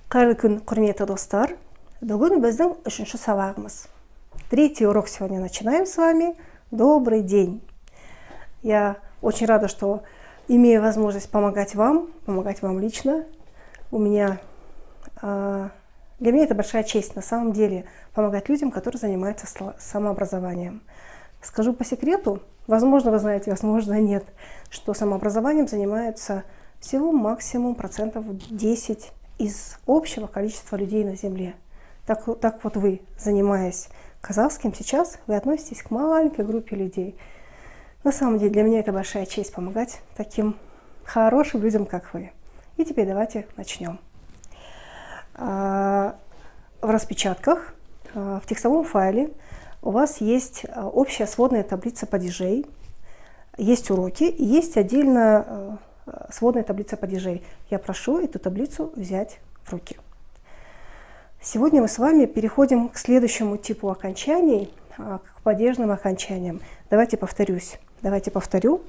Қайырлы күн, құрметті достар. Бүгін біздің 3-ші сабағымыз. Третий урок сегодня начинаем с вами. Добрый день. Я очень рада, что имею возможность помогать вам лично. Для меня это большая честь, на самом деле, помогать людям, которые занимаются самообразованием. Скажу по секрету, возможно, вы знаете, возможно, нет, что самообразованием занимаются всего максимум 10% из общего количества людей на Земле. Так вот вы, занимаясь казахским, сейчас вы относитесь к маленькой группе людей. На самом деле для меня это большая честь помогать таким хорошим людям, как вы. И теперь давайте начнем. В распечатках, в текстовом файле у вас есть общая сводная таблица падежей, есть уроки и есть отдельно сводная таблица падежей. Я прошу эту таблицу взять в руки. Сегодня мы с вами переходим к следующему типу окончаний, к падежным окончаниям. Давайте повторюсь. Давайте повторим.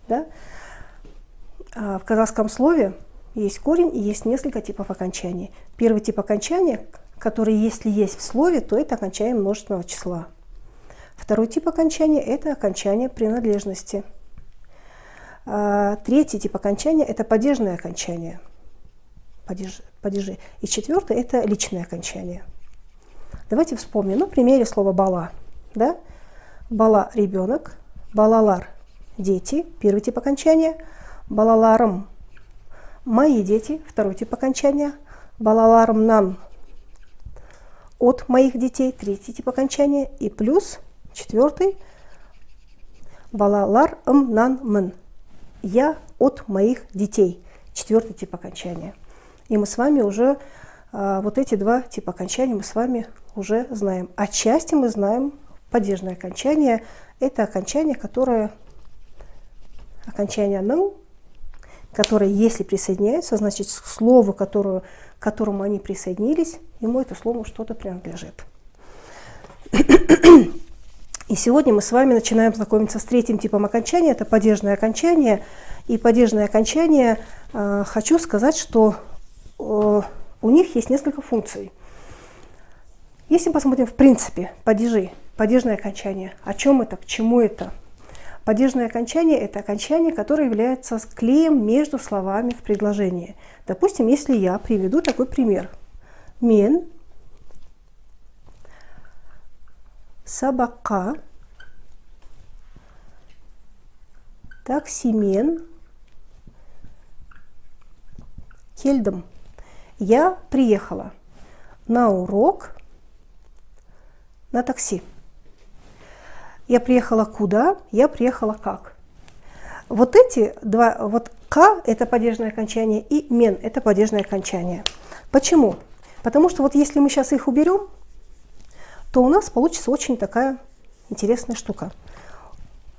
Да? В казахском слове есть корень и есть несколько типов окончаний. Первый тип окончания, который, если есть в слове, то это окончание множественного числа. Второй тип окончания – это окончание принадлежности. Третий тип окончания – это падежное окончание. Падежи. И четвертый – это личное окончание. Давайте вспомним. На примере слова «бала». Да? «Бала» – ребенок, «балалар» – дети, первый тип окончания, «балаларым» – мои дети, второй тип окончания, «балаларымнан» – от моих детей, третий тип окончания, и плюс четвертый «балаларымнан» – я от моих детей, четвертый тип окончания. И мы с вами уже вот эти два типа окончания мы с вами уже знаем. Отчасти мы знаем падежное окончание. Это окончание, окончание «ның», которое, если присоединяется, значит, к слову, к которому они присоединились, ему это слово что-то принадлежит. И сегодня мы с вами начинаем знакомиться с третьим типом окончания, это падежное окончание. И падежное окончание, хочу сказать, что у них есть несколько функций. Если посмотрим в принципе падежи, падежное окончание, о чем это, к чему это? Падежное окончание – это окончание, которое является клеем между словами в предложении. Допустим, если я приведу такой пример. Мен сабаққа таксимен келдім. Я приехала на урок на такси. Я приехала куда? Я приехала как? Вот эти два, вот «к» – это падежное окончание, и «мен» – это падежное окончание. Почему? Потому что вот если мы сейчас их уберем, то у нас получится очень такая интересная штука.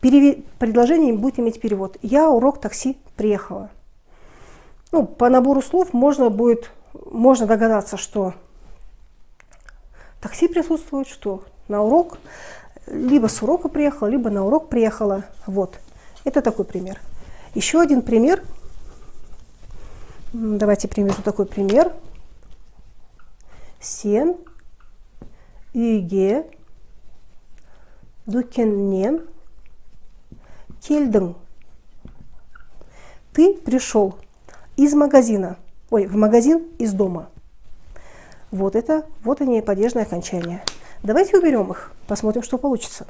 Предложение будет иметь перевод. Я урок такси приехала. Ну, по набору слов можно догадаться, что такси присутствует, что на урок, либо с урока приехала, либо на урок приехала. Вот. Это такой пример. Еще один пример. Давайте приведу такой пример. Сен үйге дүкеннен келдің. Ты пришел из магазина, в магазин из дома. Вот они, падежное окончание. Давайте уберем их, посмотрим, что получится.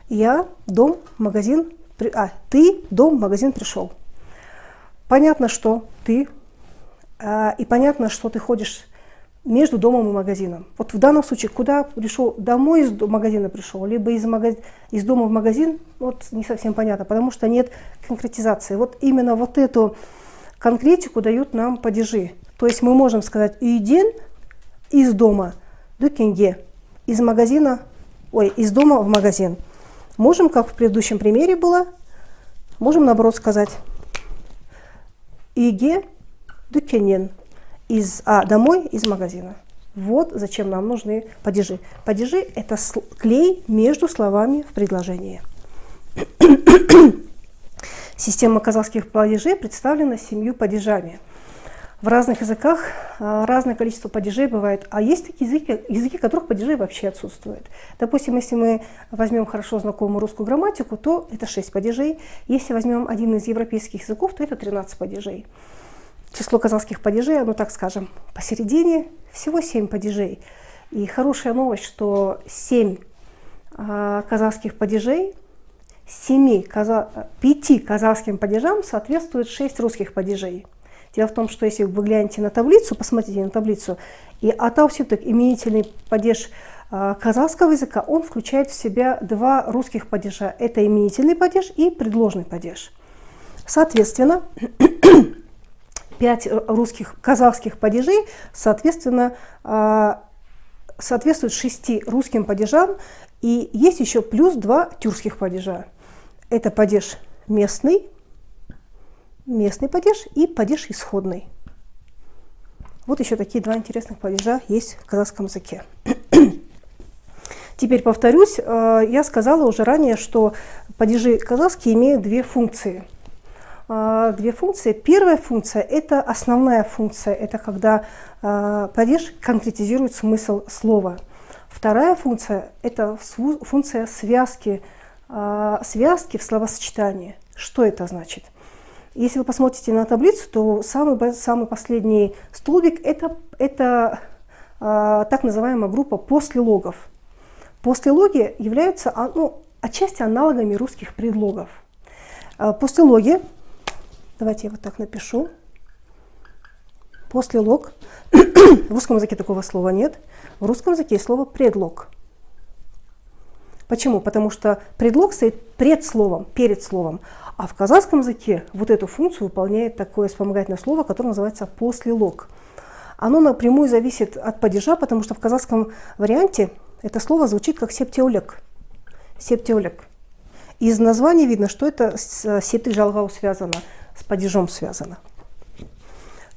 Я, дом, магазин, ты, дом, магазин пришел. Понятно, что ты, и понятно, что ты ходишь между домом и магазином. Вот в данном случае, куда пришел, домой из магазина пришел, либо из дома в магазин, вот не совсем понятно, потому что нет конкретизации. Вот именно вот эту конкретику дают нам падежи. То есть мы можем сказать «үйден» из дома, «дүкенге» из магазина, из дома в магазин. Можем, как в предыдущем примере было, можем наоборот сказать «үйге дүкеннен» домой из магазина. Вот зачем нам нужны падежи. Падежи – это клей между словами в предложении. Система казахских падежей представлена 7 падежами. В разных языках разное количество падежей бывает, а есть такие языки, в которых падежей вообще отсутствует. Допустим, если мы возьмем хорошо знакомую русскую грамматику, то это 6 падежей. Если возьмем один из европейских языков, то это 13 падежей. Число казахских падежей, оно, так скажем, посередине, всего 7 падежей. И хорошая новость, что 7 казахских падежей, 5 казахским падежам соответствует 6 русских падежей. Дело в том, что если вы глянете на таблицу, посмотрите на таблицу, и атаусютык, именительный падеж казахского языка, он включает в себя 2 русских падежа. Это именительный падеж и предложный падеж. Соответственно, 5 русских казахских падежей, соответственно, соответствуют 6 русским падежам, и есть еще плюс 2 тюркских падежа. Это падеж местный падеж и падеж исходный. Вот еще такие 2 интересных падежа есть в казахском языке. Теперь повторюсь, я сказала уже ранее, что падежи казахские имеют 2 функции. 2 функции. Первая функция – это основная функция, это когда падеж конкретизирует смысл слова. Вторая функция – это функция связки в словосочетании. Что это значит? Если вы посмотрите на таблицу, то самый последний столбик – это так называемая группа послелогов. Послелоги являются отчасти аналогами русских предлогов. Послелоги, давайте я вот так напишу, послелог, в русском языке такого слова нет, в русском языке есть слово предлог. Почему? Потому что предлог стоит пред словом, перед словом. А в казахском языке вот эту функцию выполняет такое вспомогательное слово, которое называется послелог. Оно напрямую зависит от падежа, потому что в казахском варианте это слово звучит как септеулек. Септеулек. Из названия видно, что это с септик жалгау связано, с падежом связано.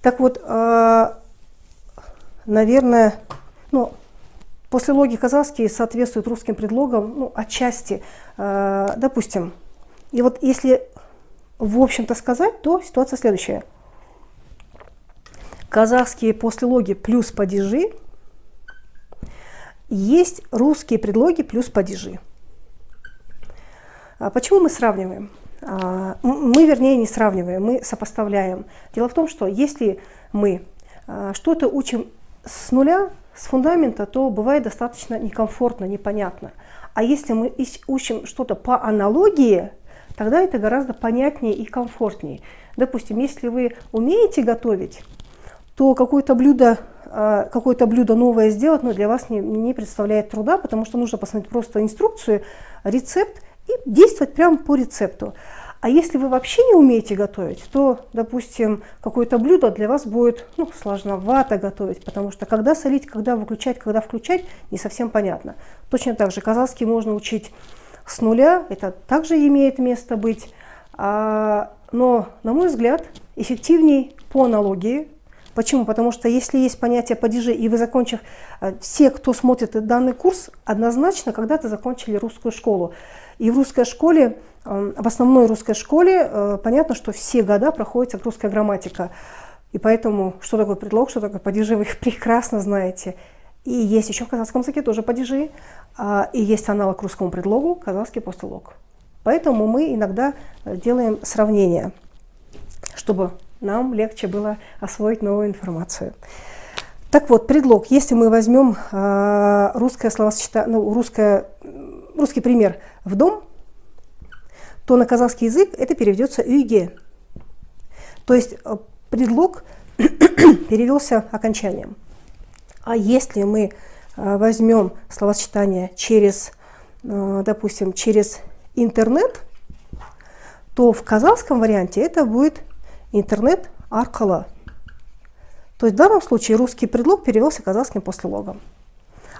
Так вот, наверное, послелоги казахские соответствуют русским предлогам, отчасти, допустим. И вот если, в общем-то, сказать, то ситуация следующая. Казахские послелоги плюс падежи, есть русские предлоги плюс падежи. Почему мы сравниваем? Мы, вернее, не сравниваем, мы сопоставляем. Дело в том, что если мы что-то учим с нуля, с фундамента, то бывает достаточно некомфортно, непонятно. А если мы учим что-то по аналогии, тогда это гораздо понятнее и комфортнее. Допустим, если вы умеете готовить, то какое-то блюдо новое сделать для вас не представляет труда, потому что нужно посмотреть просто инструкцию, рецепт и действовать прямо по рецепту. А если вы вообще не умеете готовить, то, допустим, какое-то блюдо для вас будет сложновато готовить, потому что когда солить, когда выключать, когда включать, не совсем понятно. Точно так же казахский можно учить с нуля, это также имеет место быть, но, на мой взгляд, эффективней по аналогии. Почему? Потому что если есть понятие падежей, и вы закончив, все, кто смотрит данный курс, однозначно когда-то закончили русскую школу. И в русской школе, в основной русской школе, понятно, что все года проходится русская грамматика. И поэтому, что такое предлог, что такое падежи, вы их прекрасно знаете. И есть еще в казахском языке тоже падежи, и есть аналог русскому предлогу, казахский послелог. Поэтому мы иногда делаем сравнение, чтобы нам легче было освоить новую информацию. Так вот, предлог. Если мы возьмем русское словосочетание, русский пример «в дом», то на казахский язык это переведется «үйге». То есть предлог перевелся окончанием. А если мы возьмем словосочетание допустим, через интернет, то в казахском варианте это будет интернет арқылы. То есть в данном случае русский предлог перевелся казахским послелогом.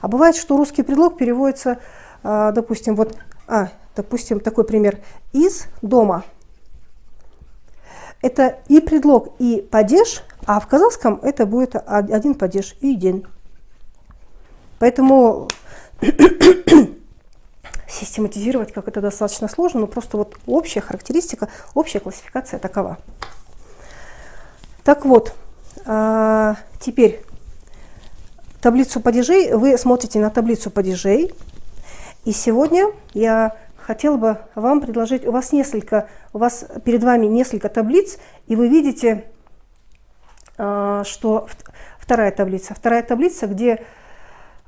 А бывает, что русский предлог переводится, допустим, такой пример, из дома. Это и предлог, и падеж, а в казахском это будет один падеж, үйден. Поэтому систематизировать, как это достаточно сложно, но просто вот общая характеристика, общая классификация такова. Так вот, теперь таблицу падежей, вы смотрите на таблицу падежей, и сегодня я хотела бы вам предложить, у вас перед вами несколько таблиц, и вы видите, что вторая таблица,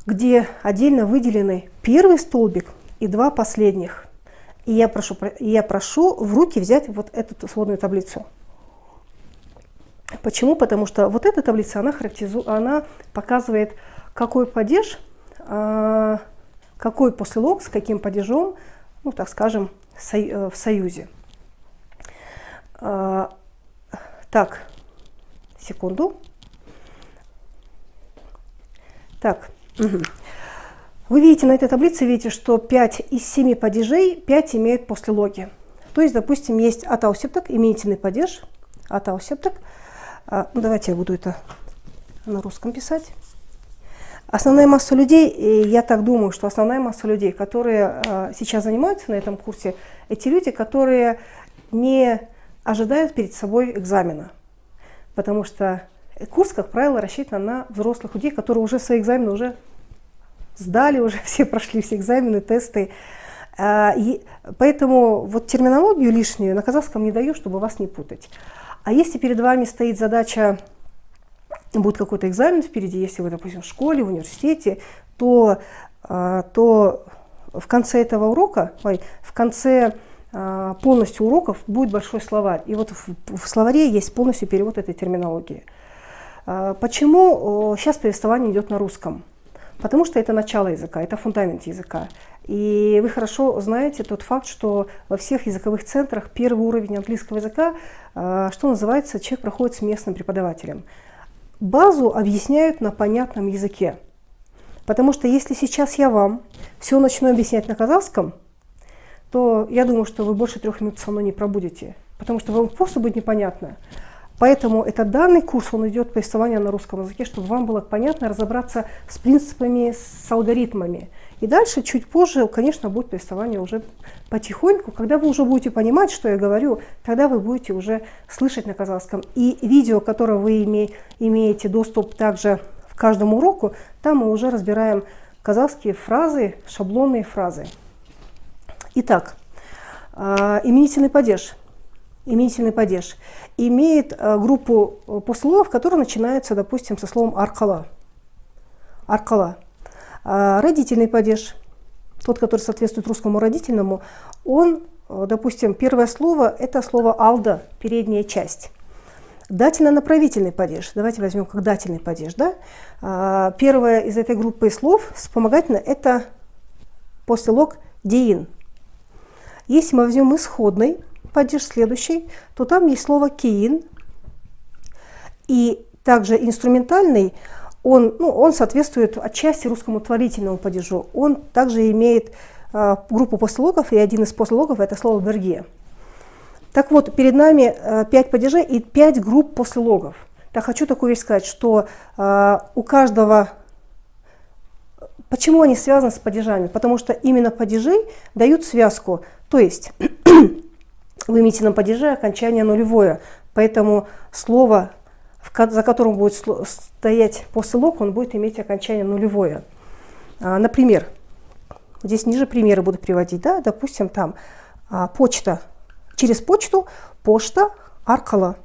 где отдельно выделены первый столбик и два последних. И я прошу в руки взять вот эту сводную таблицу. Почему? Потому что вот эта таблица, она показывает, какой падеж, какой послелог с каким падежом, ну, так скажем, в союзе. Так, секунду. Так, вы видите на этой таблице, видите, что 5 из 7 падежей, 5 имеют послелоги. То есть, допустим, есть атаусептак, именительный падеж, атаусептак. Ну, давайте я буду это на русском писать. Основная масса людей, я так думаю, что основная масса людей, которые сейчас занимаются на этом курсе, эти люди, которые не ожидают перед собой экзамена. Потому что курс, как правило, рассчитан на взрослых людей, которые уже свои экзамены уже сдали, уже все прошли все экзамены, тесты. Поэтому вот терминологию лишнюю на казахском не даю, чтобы вас не путать. А если перед вами стоит задача, будет какой-то экзамен впереди, если вы, допустим, в школе, в университете, то в конце этого урока, в конце полностью уроков будет большой словарь. И вот в словаре есть полностью перевод этой терминологии. Почему сейчас повествование идет на русском? Потому что это начало языка, это фундамент языка. И вы хорошо знаете тот факт, что во всех языковых центрах первый уровень английского языка, что называется, человек проходит с местным преподавателем. Базу объясняют на понятном языке. Потому что если сейчас я вам все начну объяснять на казахском, то я думаю, что вы больше 3 минут со мной не пробудете. Потому что вам просто будет непонятно. Поэтому данный курс, он идет повествование на русском языке, чтобы вам было понятно разобраться с принципами, с алгоритмами. И дальше, чуть позже, конечно, будет повествование уже потихоньку. Когда вы уже будете понимать, что я говорю, тогда вы будете уже слышать на казахском. И видео, к которому вы имеете доступ также в каждом уроку, там мы уже разбираем казахские фразы, шаблонные фразы. Итак, именительный падеж. Именительный падеж имеет группу послелогов, которые начинаются, допустим, со словом аркала. Аркала. Родительный падеж, тот, который соответствует русскому родительному, он, допустим, первое слово – это слово алда, передняя часть. Дательно-направительный падеж. Давайте возьмем как дательный падеж. Да? Первое из этой группы слов вспомогательно – это послелог деин. Если мы возьмем исходный падеж следующий, то там есть слово киин. И также инструментальный, он соответствует отчасти русскому творительному падежу. Он также имеет группу послелогов, и один из послелогов – это слово берге. Так вот, перед нами 5 падежей и 5 групп послелогов. Так, хочу такую вещь сказать, что у каждого… Почему они связаны с падежами? Потому что именно падежи дают связку. То есть в именительном падеже окончание нулевое. Поэтому слово, за которым будет стоять послелог, он будет иметь окончание нулевое. Например, здесь ниже примеры буду приводить. Да? Допустим, там почта. Через почту пошта аркала.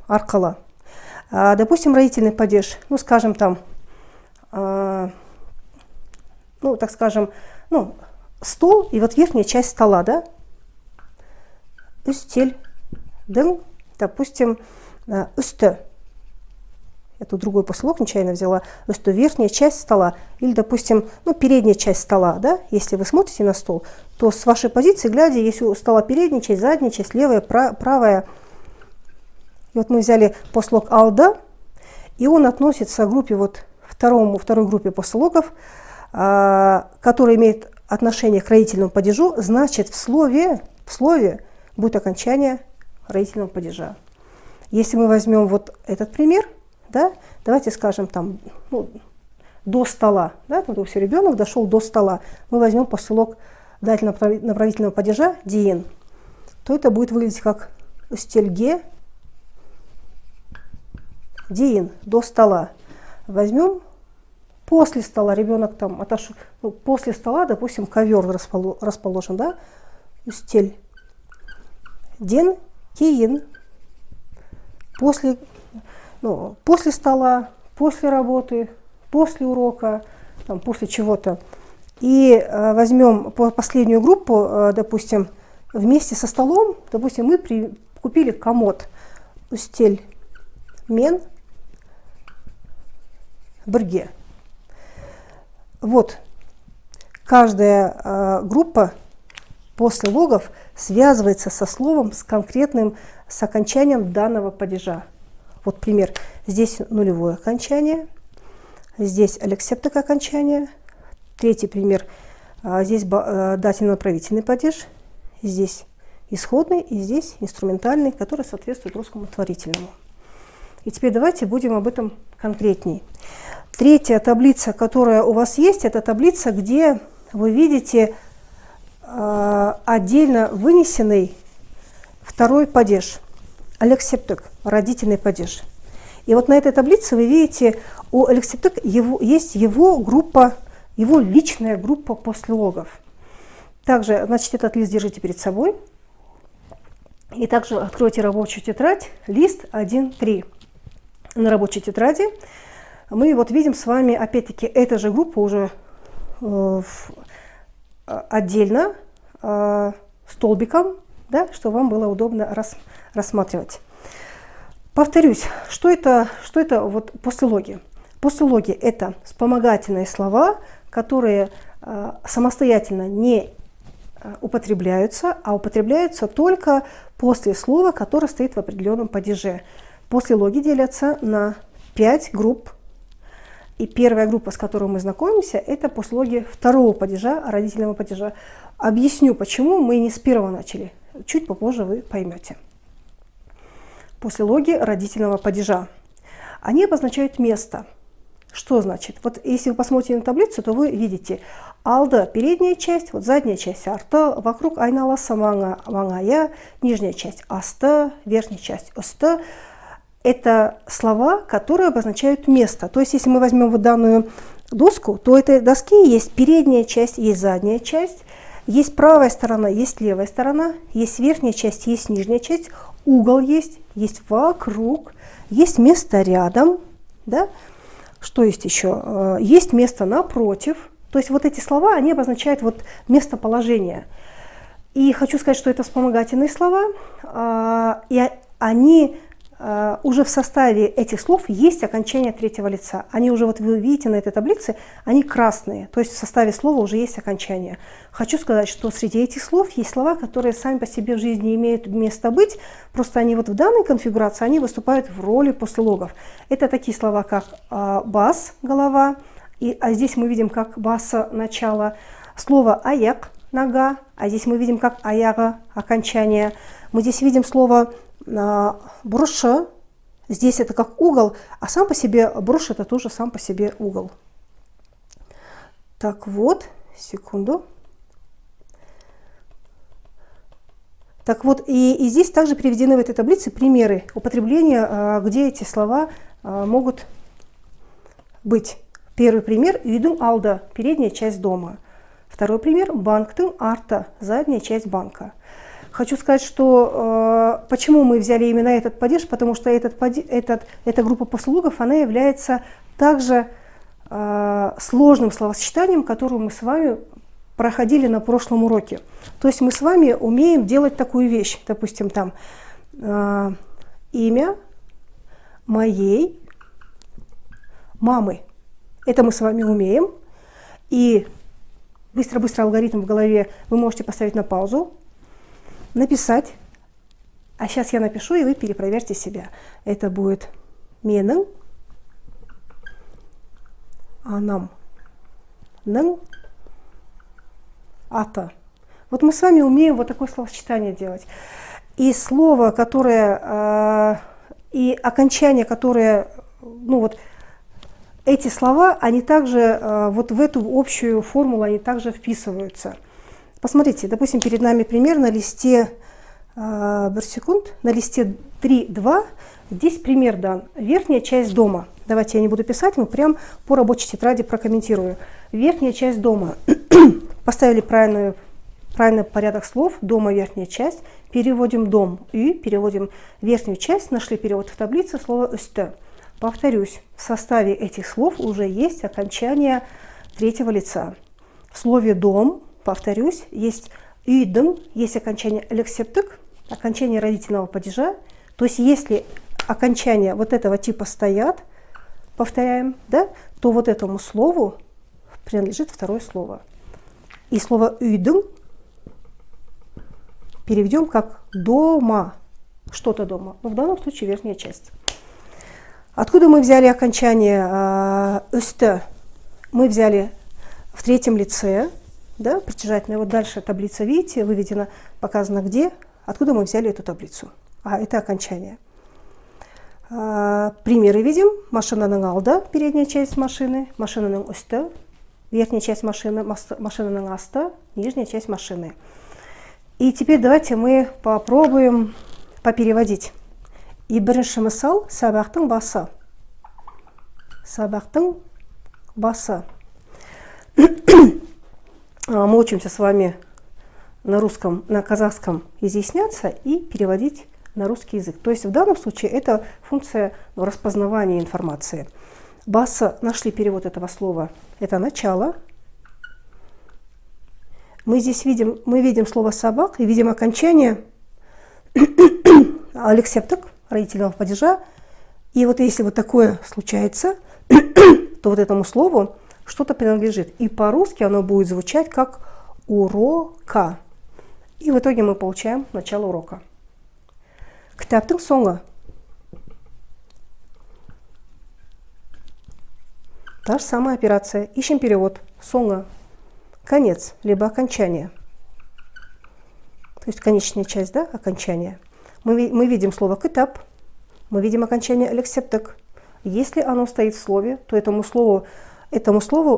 Аркала. Допустим, родительный падеж. Ну, скажем, там, так скажем, стол и вот верхняя часть стола, да? Үстель. Допустим, үсті. Я тут другой послелог нечаянно взяла. Үсті, верхняя часть стола. Или, допустим, передняя часть стола, да? Если вы смотрите на стол, то с вашей позиции, глядя, если у стола передняя часть, задняя часть, левая, правая. И вот мы взяли послелог алда, и он относится к группе, второй группе послелогов, который имеет отношение к родительному падежу, значит в слове будет окончание родительного падежа. Если мы возьмем вот этот пример, да, давайте скажем там, до стола. Да? То есть ребенок дошел до стола. Мы возьмем постулок дательно-направительного падежа «диен». То это будет выглядеть как «стельге диен» до стола. Возьмем после стола, ребенок там отошел, ну, после стола, допустим, ковер расположен, да, стель ден киин, после стола, после работы, после урока, там, после чего-то. И возьмем последнюю группу, допустим, вместе со столом, допустим, мы купили комод, стель мен бірге. Вот, каждая группа после логов связывается со словом, с окончанием данного падежа. Вот пример. Здесь нулевое окончание, здесь алексептик окончание. Третий пример. Здесь дательно-направительный падеж, здесь исходный и здесь инструментальный, который соответствует русскому творительному. И теперь давайте будем об этом конкретней. Третья таблица, которая у вас есть, это таблица, где вы видите отдельно вынесенный второй падеж, алексептик, родительный падеж. И вот на этой таблице вы видите, у алексептик есть его группа, его личная группа после логов. Также, значит, этот лист держите перед собой. И также откройте рабочую тетрадь, лист 1.3. На рабочей тетради мы вот видим с вами, опять-таки, эта же группа уже отдельно, столбиком, да, чтобы вам было удобно рассматривать. Повторюсь, что это вот послелоги? Послелоги – это вспомогательные слова, которые самостоятельно не употребляются, а употребляются только после слова, которое стоит в определенном падеже. Послелоги делятся на 5 групп. И первая группа, с которой мы знакомимся, это послелоги второго падежа, родительного падежа. Объясню, почему мы не с первого начали. Чуть попозже вы поймете. Послелоги родительного падежа. Они обозначают место. Что значит? Вот если вы посмотрите на таблицу, то вы видите алда – передняя часть, вот задняя часть арта, вокруг айналаса маңая, нижняя часть аста, верхняя часть оста. Это слова, которые обозначают место. То есть, если мы возьмем вот данную доску, то этой доски есть передняя часть, есть задняя часть, есть правая сторона, есть левая сторона, есть верхняя часть, есть нижняя часть, угол есть вокруг, есть место рядом, да? Что есть еще? Есть место напротив. То есть вот эти слова, они обозначают вот местоположение. И хочу сказать, что это вспомогательные слова, и они уже в составе этих слов есть окончание третьего лица. Они уже, вот вы видите на этой таблице, они красные, то есть в составе слова уже есть окончание. Хочу сказать, что среди этих слов есть слова, которые сами по себе в жизни имеют место быть, просто они вот в данной конфигурации, они выступают в роли послелогов. Это такие слова, как бас, голова, а здесь мы видим как баса, начало, слово аяк, нога, а здесь мы видим как аяга, окончание. Мы здесь видим слово бруша, здесь это как угол, а сам по себе бруш это тоже сам по себе угол. Так вот, секунду. Так вот, и здесь также приведены в этой таблице примеры употребления, где эти слова могут быть. Первый пример – үйдің алда, передняя часть дома. Второй пример – банктың арта, задняя часть банка. Хочу сказать, что почему мы взяли именно этот падеж, потому что эта группа послелогов, она является также сложным словосочетанием, которое мы с вами проходили на прошлом уроке. То есть мы с вами умеем делать такую вещь, допустим, там имя моей мамы. Это мы с вами умеем. И быстро-быстро алгоритм в голове вы можете поставить на паузу, написать. А сейчас я напишу, и вы перепроверьте себя. Это будет менің, анам, нің, ата. Вот мы с вами умеем вот такое словосочетание делать. И слово, которое, и окончание, которое, ну вот, эти слова, они также вот в эту общую формулу, они также вписываются. Посмотрите, допустим, перед нами пример на листе, на листе 3.2, здесь пример дан. Верхняя часть дома. Давайте я не буду писать, мы прям по рабочей тетради прокомментирую. Верхняя часть дома. Поставили правильный порядок слов. Дома верхняя часть. Переводим дом. И переводим верхнюю часть. Нашли перевод в таблице слова «өсті». Повторюсь, в составе этих слов уже есть окончание третьего лица. В слове «дом», повторюсь, есть «үйдің», есть окончание «элексептік», окончание родительного падежа. То есть если окончания вот этого типа стоят, повторяем, да, то вот этому слову принадлежит второе слово. И слово «үйдің» переведем как «дома», что-то дома, но в данном случае верхняя часть. Откуда мы взяли окончание «өсті»? Мы взяли в третьем лице, да, притяжательное. Вот дальше таблица, видите, выведена, показано где. Откуда мы взяли эту таблицу? Это окончание. Примеры видим. Машинаның алды, передняя часть машины, машинаның үсті, верхняя часть машины, машинаның асты, нижняя часть машины. И теперь давайте мы попробуем попереводить. И бірінші мысал сабақтың басы. Сабақтың басы. Мы учимся с вами на русском, на казахском изъясняться и переводить на русский язык. То есть в данном случае это функция распознавания информации. Басы, нашли перевод этого слова. Это начало. Мы здесь видим слово «собак» и видим окончание «элексептік», родительного падежа. И вот если вот такое случается, то вот этому слову что-то принадлежит. И по-русски оно будет звучать как «урока». И в итоге мы получаем начало урока. Кітаптың соңы. Та же самая операция. Ищем перевод. Соңы. Конец, либо окончание. То есть конечная часть, да, окончание. Мы видим слово «кітап», мы видим окончание «элексептік». Если оно стоит в слове, то этому слову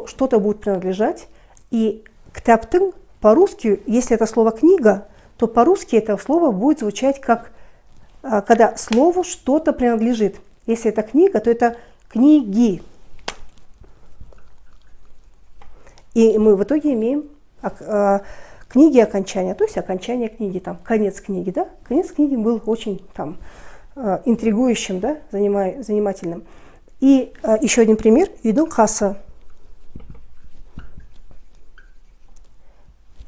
что-то будет принадлежать. И «кітаптың» по-русски, если это слово «книга», то по-русски это слово будет звучать как когда слову что-то принадлежит. Если это книга, то это «книги». И мы в итоге имеем книги окончания, то есть окончание книги, там, конец книги, да? Конец книги был очень там интригующим, да, занимательным. И еще один пример. «Үйдің қасы».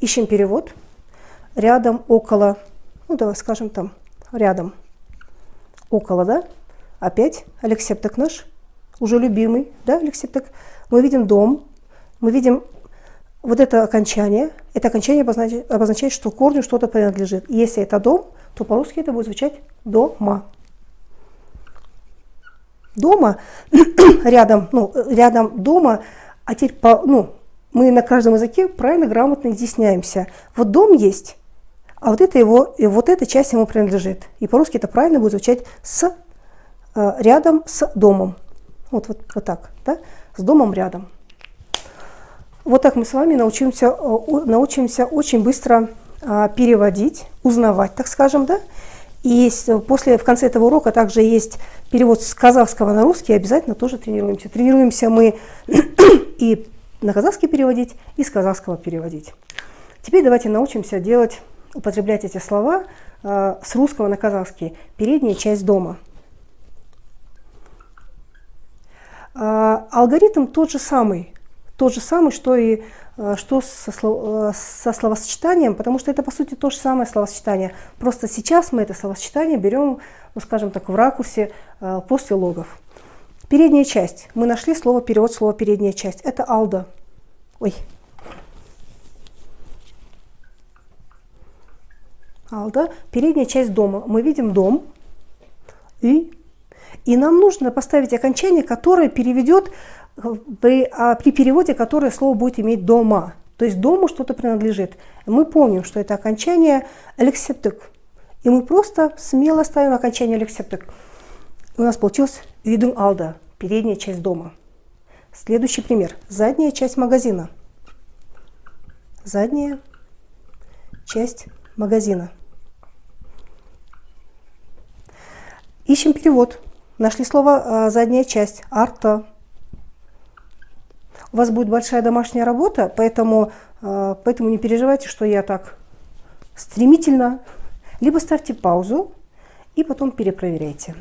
Ищем перевод. Рядом, около. Ну, давай скажем там рядом. Около, да? Опять элексептік наш, уже любимый, да, элексептік. Мы видим дом, мы видим вот это окончание обозначает, что корню что-то принадлежит. И если это дом, то по-русски это будет звучать «дома». Дома, рядом, рядом дома, а теперь мы на каждом языке правильно, грамотно изъясняемся. Вот дом есть, а вот эта часть ему принадлежит. И по-русски это правильно будет звучать рядом с домом. Вот так, да? С домом рядом. Вот так мы с вами научимся очень быстро переводить, узнавать, так скажем, да? И в конце этого урока также есть перевод с казахского на русский, обязательно тоже тренируемся. Тренируемся мы и на казахский переводить, и с казахского переводить. Теперь давайте научимся употреблять эти слова с русского на казахский. Передняя часть дома. Алгоритм тот же самый, что со словосочетанием, потому что это, по сути, то же самое словосочетание. Просто сейчас мы это словосочетание берем, скажем так, в ракурсе после логов. Передняя часть. Мы нашли перевод слова «передняя часть». Это «алда». Алда. Передняя часть дома. Мы видим дом. И нам нужно поставить окончание, которое переведет при переводе, которое слово будет иметь «дома». То есть дому что-то принадлежит. Мы помним, что это окончание «элексептік». И мы просто смело ставим окончание «элексептік». У нас получилось «үйдің алды», передняя часть дома. Следующий пример. Задняя часть магазина. Задняя часть магазина. Ищем перевод. Нашли слово «задняя часть». Арта. У вас будет большая домашняя работа, поэтому не переживайте, что я так стремительно. Либо ставьте паузу и потом перепроверяйте.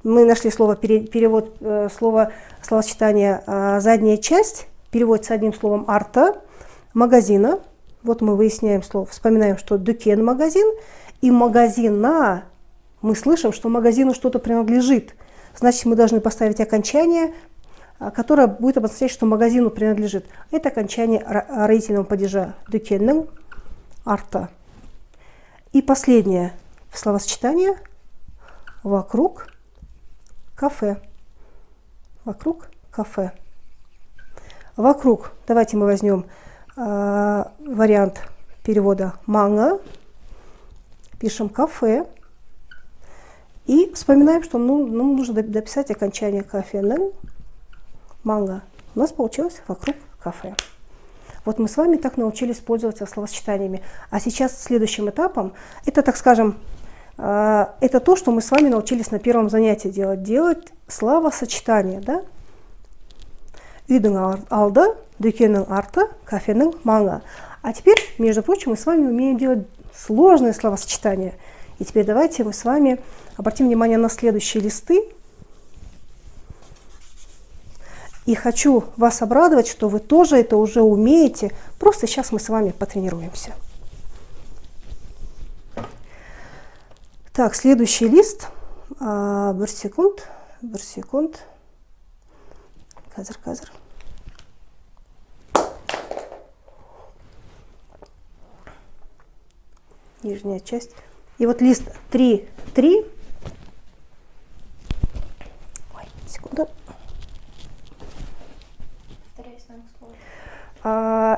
Мы нашли перевод словосочетания «задняя часть». Переводится одним словом «арта», магазина. Вот мы выясняем слово, вспоминаем, что «дюкен» магазин, и магазина мы слышим, что магазину что-то принадлежит. Значит, мы должны поставить окончание, которое будет обозначать, что магазину принадлежит. Это окончание родительного падежа «дюкеннен», «арта». И последнее словосочетание «вокруг кафе». Вокруг кафе. Вокруг. Давайте мы возьмем вариант перевода «манго». Пишем «кафе». И вспоминаем, что нам нужно дописать окончание «кафе». «Манго». У нас получилось «вокруг кафе». Вот мы с вами так научились пользоваться словосочетаниями. А сейчас следующим этапом, это, так скажем, это то, что мы с вами научились на первом занятии делать. Делать словосочетания, да? Үйдің алды, дүкеннің арты, кафенің маңы. А теперь, между прочим, мы с вами умеем делать сложные словосочетания. И теперь давайте мы с вами обратим внимание на следующие листы. И хочу вас обрадовать, что вы тоже это уже умеете. Просто сейчас мы с вами потренируемся. Так, следующий лист. Бір секунд. Қазір. Нижняя часть. И вот лист 3. Ой, секунду.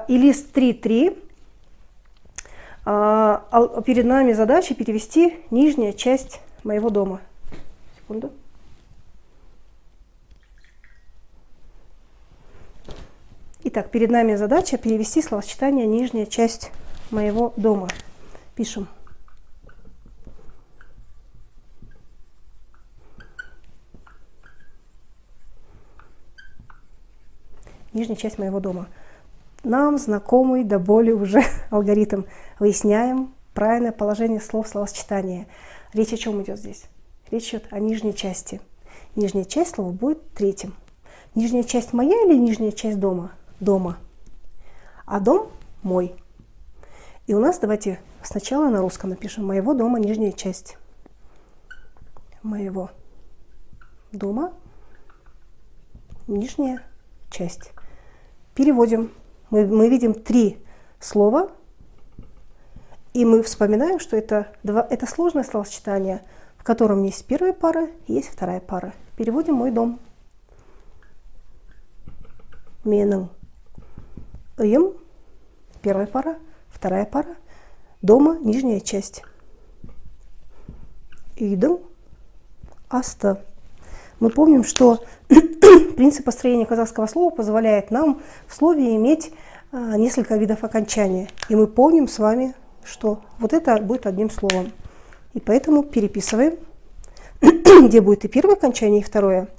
И лист 3.3. Перед нами задача перевести нижняя часть моего дома. Секунду. Итак, перед нами задача перевести словосочетание «нижняя часть моего дома». Пишем. Нижняя часть моего дома. Нам знакомый до боли уже алгоритм. Выясняем правильное положение слов словосочетания. Речь о чем идет здесь? Речь идет о нижней части. Нижняя часть слова будет третьим. Нижняя часть моя или нижняя часть дома? Дома. А дом мой. И у нас, давайте сначала на русском напишем: моего дома нижняя часть. Моего дома нижняя часть. Переводим. Мы видим 3 слова, и мы вспоминаем, что это сложное словосочетание, в котором есть первая пара и есть вторая пара. Переводим «мой дом». Менің үйім, первая пара, вторая пара, дома нижняя часть. Үйдің асты. Мы помним, что принцип построения казахского слова позволяет нам в слове иметь несколько видов окончания. И мы помним с вами, что вот это будет одним словом. И поэтому переписываем, где будет и первое окончание, и второе.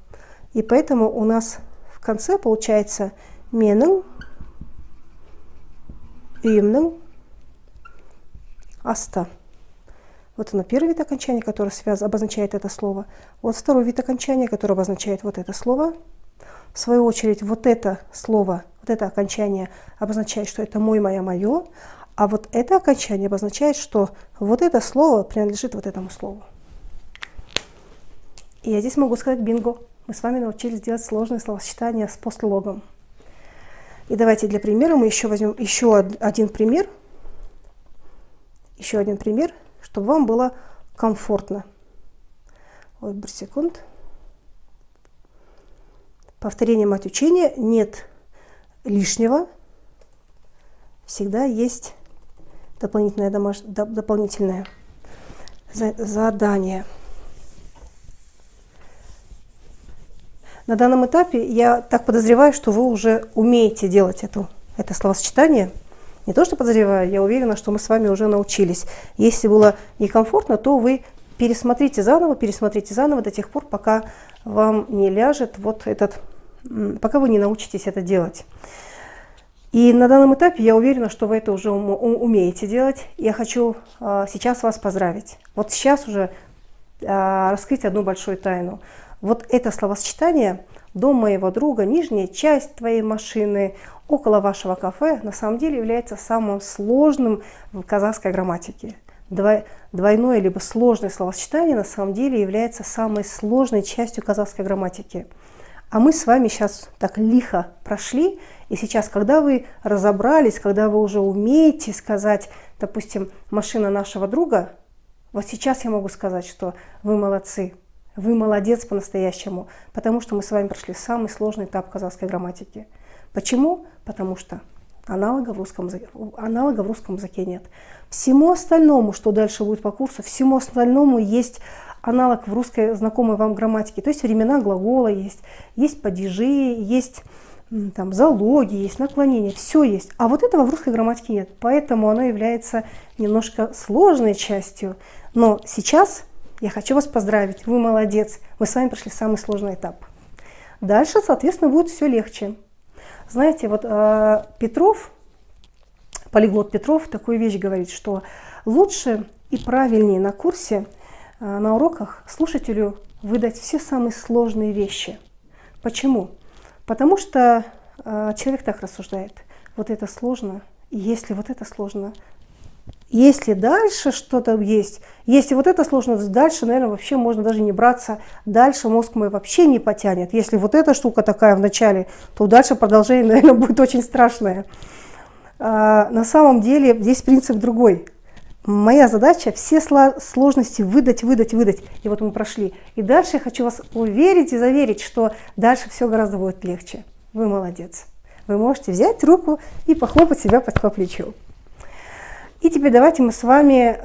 И поэтому у нас в конце получается менің үйімнің асты. Вот оно, первый вид окончания, который обозначает это слово. Вот второй вид окончания, который обозначает вот это слово. В свою очередь, вот это слово, вот это окончание обозначает, что это мой, моя, мое. А вот это окончание обозначает, что вот это слово принадлежит вот этому слову. И я здесь могу сказать бинго. Мы с вами научились делать сложные словосочетания с постлогом. И давайте для примера мы еще возьмем еще один пример. Еще один пример, чтобы вам было комфортно. Ой, бір секунд. Повторение мать учения. Нет лишнего. Всегда есть дополнительное задание. На данном этапе я так подозреваю, что вы уже умеете делать это словосочетание. Не то, что подозреваю, я уверена, что мы с вами уже научились. Если было некомфортно, то вы пересмотрите заново до тех пор, пока вам не ляжет пока вы не научитесь это делать. И на данном этапе я уверена, что вы это уже умеете делать. Я хочу сейчас вас поздравить. Вот сейчас уже раскрыть одну большую тайну. Вот это словосочетание «дом моего друга», «нижняя часть твоей машины», «около вашего кафе» на самом деле является самым сложным в казахской грамматике. Двойное либо сложное словосочетание на самом деле является самой сложной частью казахской грамматики. А мы с вами сейчас так лихо прошли, и сейчас, когда вы разобрались, когда вы уже умеете сказать, допустим, «машина нашего друга», вот сейчас я могу сказать, что вы молодцы, вы молодец по-настоящему, потому что мы с вами прошли самый сложный этап казахской грамматики. Почему? Потому что аналога в русском языке нет. Всему остальному, что дальше будет по курсу, всему остальному есть аналог в русской знакомой вам грамматике. То есть времена глагола есть падежи, есть там залоги, есть наклонения, все есть. А вот этого в русской грамматике нет. Поэтому оно является немножко сложной частью. Но сейчас я хочу вас поздравить. Вы молодец. Мы с вами прошли самый сложный этап. Дальше, соответственно, будет все легче. Знаете, вот Петров, полиглот Петров, такую вещь говорит, что лучше и правильнее на курсе, на уроках слушателю выдать все самые сложные вещи. Почему? Потому что человек так рассуждает. Вот это сложно, и если вот это сложно, если дальше что-то есть, если вот это сложно, дальше, наверное, вообще можно даже не браться, дальше мозг мой вообще не потянет. Если вот эта штука такая в начале, то дальше продолжение, наверное, будет очень страшное. На самом деле здесь принцип другой. Моя задача все сложности выдать. И вот мы прошли. И дальше я хочу вас уверить и заверить, что дальше все гораздо будет легче. Вы молодец. Вы можете взять руку и похлопать себя по плечу. И теперь давайте мы с вами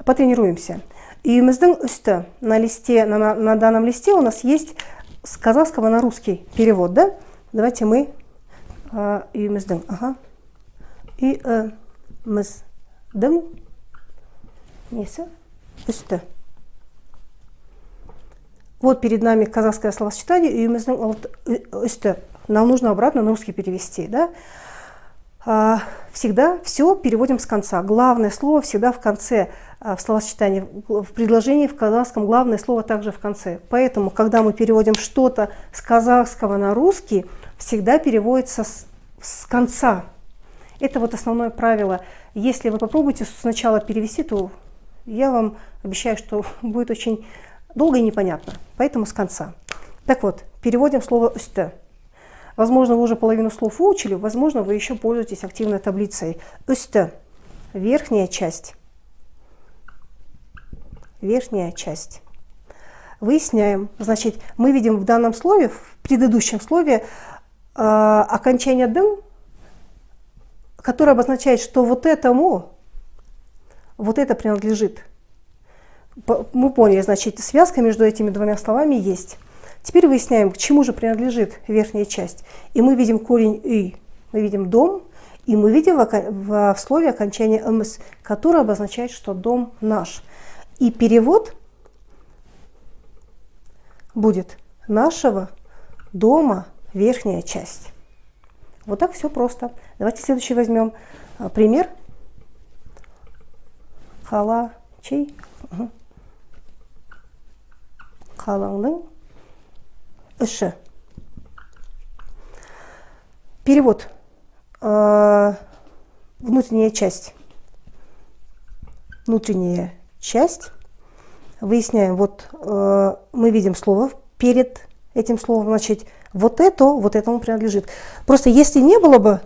потренируемся. Үйіміздің үсті на данном листе у нас есть с казахского на русский перевод, да? Давайте мы үйіміздің, үйіміздің несі? Үсті. Вот перед нами казахское словосочетание үйіміздің үсті. Нам нужно обратно на русский перевести, да? Всегда все переводим с конца. Главное слово всегда в конце в словосочетании. В предложении в казахском главное слово также в конце. Поэтому, когда мы переводим что-то с казахского на русский, всегда переводится с конца. Это вот основное правило. Если вы попробуете сначала перевести, то я вам обещаю, что будет очень долго и непонятно. Поэтому с конца. Так вот, переводим слово «үсті». Возможно, вы уже половину слов выучили, возможно, вы еще пользуетесь активной таблицей. Үсті – верхняя часть. Верхняя часть. Выясняем. Значит, мы видим в данном слове, в предыдущем слове, окончание «дым», которое обозначает, что вот этому, вот это принадлежит. Мы поняли, значит, связка между этими двумя словами есть. Теперь выясняем, к чему же принадлежит верхняя часть. И мы видим корень «үй», мы видим «дом», и мы видим в слове окончание «мс», которое обозначает, что дом наш. И перевод будет «нашего дома верхняя часть». Вот так все просто. Давайте следующий возьмем пример. Қала чей? Қалаңның іші. Перевод. Внутренняя часть. Внутренняя часть. Выясняем. Вот мы видим слово перед этим словом. Значит, вот этому принадлежит. Просто если не было бы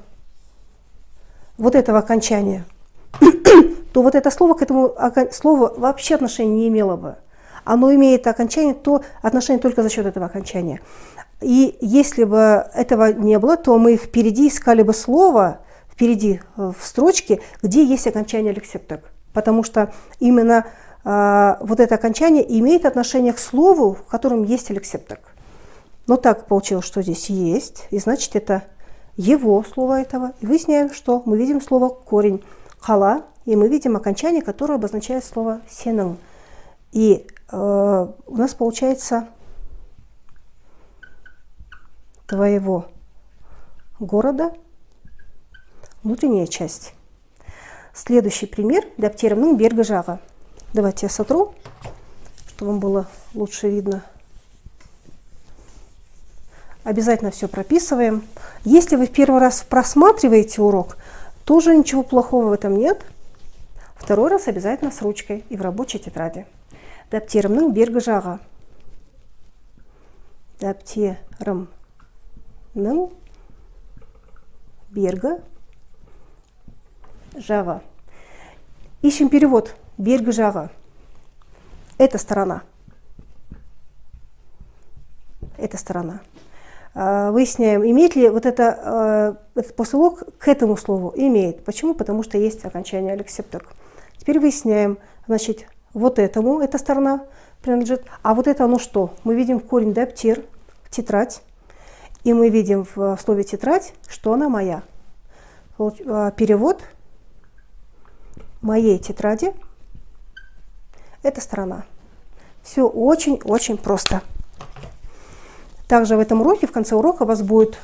вот этого окончания, то вот это слово к этому слову вообще отношения не имело бы. Оно имеет окончание, то отношение только за счет этого окончания. И если бы этого не было, то мы впереди искали бы слово, впереди в строчке, где есть окончание лексептек. Потому что именно вот это окончание имеет отношение к слову, в котором есть лексептек. Но так получилось, что здесь есть, и значит это его слово этого. И выясняем, что мы видим слово корень хала, и мы видим окончание, которое обозначает слово сенің. И у нас получается твоего города, внутренняя часть. Следующий пример дәптерімнің бергі жағы. Давайте я сотру, чтобы вам было лучше видно. Обязательно все прописываем. Если вы в первый раз просматриваете урок, тоже ничего плохого в этом нет. Второй раз обязательно с ручкой и в рабочей тетради. Дәптерімнің бергі жағы. Дәптерімнің бергі жағы. Ищем перевод. Бергі жағы. Это сторона. Это сторона. Выясняем, имеет ли вот этот послелог к этому слову. Имеет. Почему? Потому что есть окончание алексепток. Теперь выясняем, значит, вот этому эта сторона принадлежит. А вот это оно что? Мы видим корень дәптер, тетрадь. И мы видим в слове тетрадь, что она моя. Перевод моей тетради – это сторона. Все очень-очень просто. Также в этом уроке, в конце урока у вас будет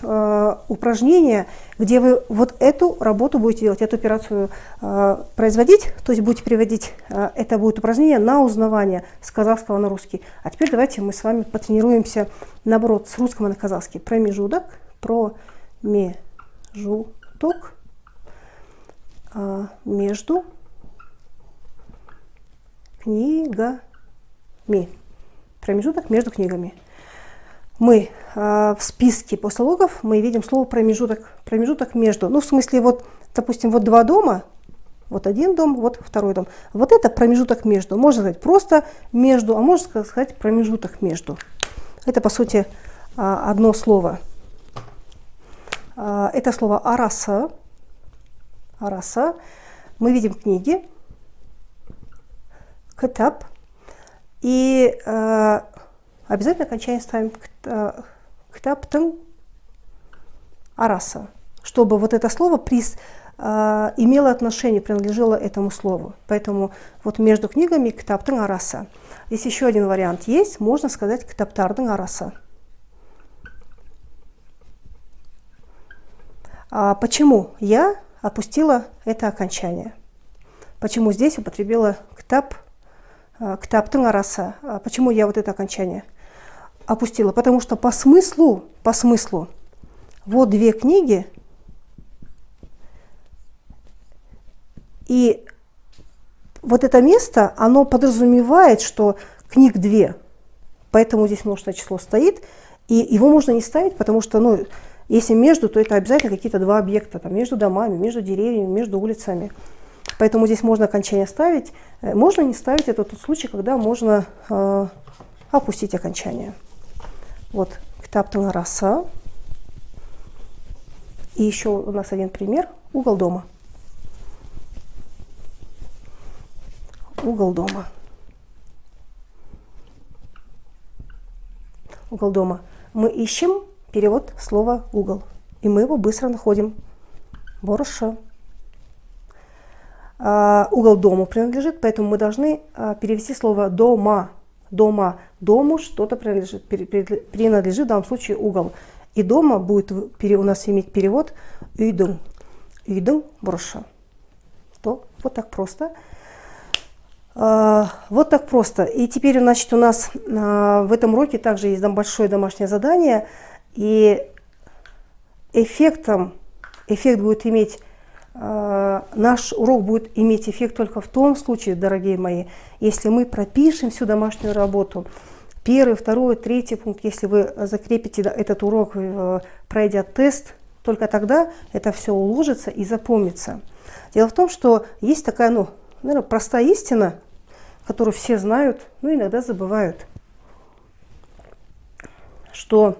упражнение, где вы вот эту работу будете делать, эту операцию производить, то есть будете переводить, это будет упражнение на узнавание с казахского на русский. А теперь давайте мы с вами потренируемся, наоборот, с русского на казахский. Промежуток, между книгами. Промежуток между книгами. Мы в списке послелогов мы видим слово промежуток, промежуток между. Ну, в смысле, вот, допустим, вот два дома, вот один дом, вот второй дом. Вот это промежуток между. Можно сказать просто между, а можно сказать промежуток между. Это, по сути, одно слово. Это слово араса. Араса. Мы видим книги. Кітап. И обязательно окончание ставим кітаптың араса, чтобы вот это слово имело отношение, принадлежало этому слову. Поэтому вот между книгами кітаптың араса. Здесь еще один вариант есть, можно сказать кітаптардың араса. Почему я опустила это окончание? Почему здесь употребила кітаптың араса? Почему я вот это окончание опустила? Потому что по смыслу, вот две книги, и вот это место, оно подразумевает, что книг две, поэтому здесь множественное число стоит, и его можно не ставить, потому что, ну, если между, то это обязательно какие-то два объекта, там, между домами, между деревьями, между улицами. Поэтому здесь можно окончание ставить, можно не ставить, это тот случай, когда можно опустить окончание. Вот, кітаптың араса. И еще у нас один пример, угол дома. Угол дома. Угол дома. Мы ищем перевод слова угол, и мы его быстро находим. Бороша. Угол дому принадлежит, поэтому мы должны перевести слово дома. Дома. Дому что-то принадлежит, принадлежит в данном случае угол. И дома будет у нас иметь перевод үйдің. Үйдің бұрышы. То вот так просто. Вот так просто. И теперь, значит, у нас в этом уроке также есть большое домашнее задание. И эффект будет иметь, наш урок будет иметь эффект только в том случае, дорогие мои, если мы пропишем всю домашнюю работу. Первый, второй, третий пункт, если вы закрепите этот урок, пройдя тест, только тогда это все уложится и запомнится. Дело в том, что есть такая, ну, наверное, простая истина, которую все знают, но иногда забывают, что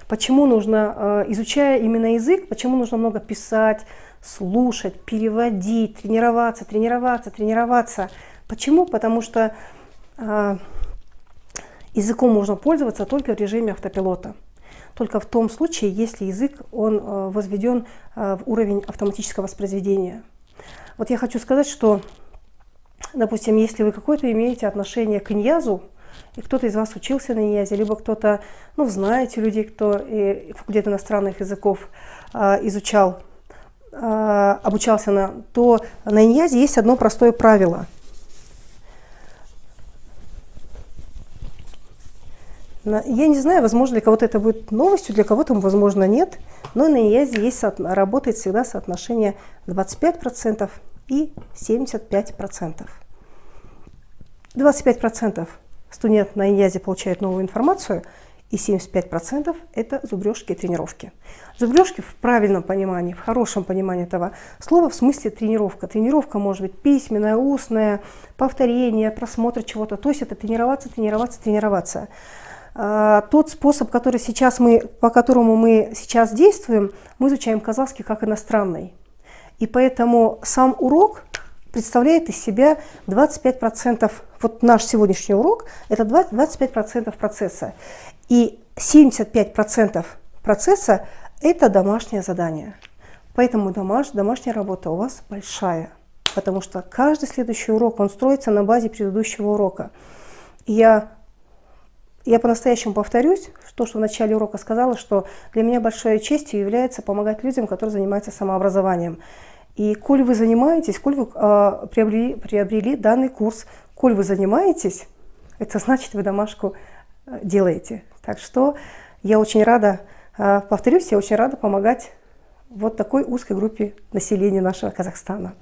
почему нужно, изучая именно язык, почему нужно много писать, слушать, переводить, тренироваться. Почему? Потому что языком можно пользоваться только в режиме автопилота. Только в том случае, если язык он возведен в уровень автоматического воспроизведения. Вот я хочу сказать, что, допустим, если вы какое-то имеете отношение к иньязу, и кто-то из вас учился на иньязе, либо кто-то, ну, знаете людей, кто факультет иностранных языков изучал, обучался то на иньязе есть одно простое правило. Я не знаю, возможно, для кого-то это будет новостью, для кого-то, возможно, нет, но на иньязе работает всегда соотношение 25% и 75%. 25% студент на иньязе получает новую информацию, и 75% это зубрежки и тренировки. Зубрежки в правильном понимании, в хорошем понимании этого слова, в смысле тренировка. Тренировка может быть письменная, устная, повторение, просмотр чего-то. То есть это тренироваться, тренироваться, тренироваться. Тот способ, по которому мы сейчас действуем, мы изучаем казахский как иностранный. И поэтому сам урок представляет из себя 25%, вот наш сегодняшний урок, это 25% процесса. И 75% процесса – это домашнее задание. Поэтому домашняя работа у вас большая, потому что каждый следующий урок, он строится на базе предыдущего урока. И я по-настоящему повторюсь, что в начале урока сказала, что для меня большой честью является помогать людям, которые занимаются самообразованием. И коль вы занимаетесь, коль вы приобрели данный курс, коль вы занимаетесь, это значит, вы домашку делаете. Так что я очень рада, повторюсь, я очень рада помогать вот такой узкой группе населения нашего Казахстана.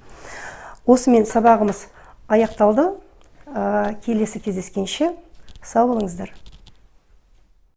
Осымен сабағымыз аяқталды. Келесі кездескенше сау болыңыздар.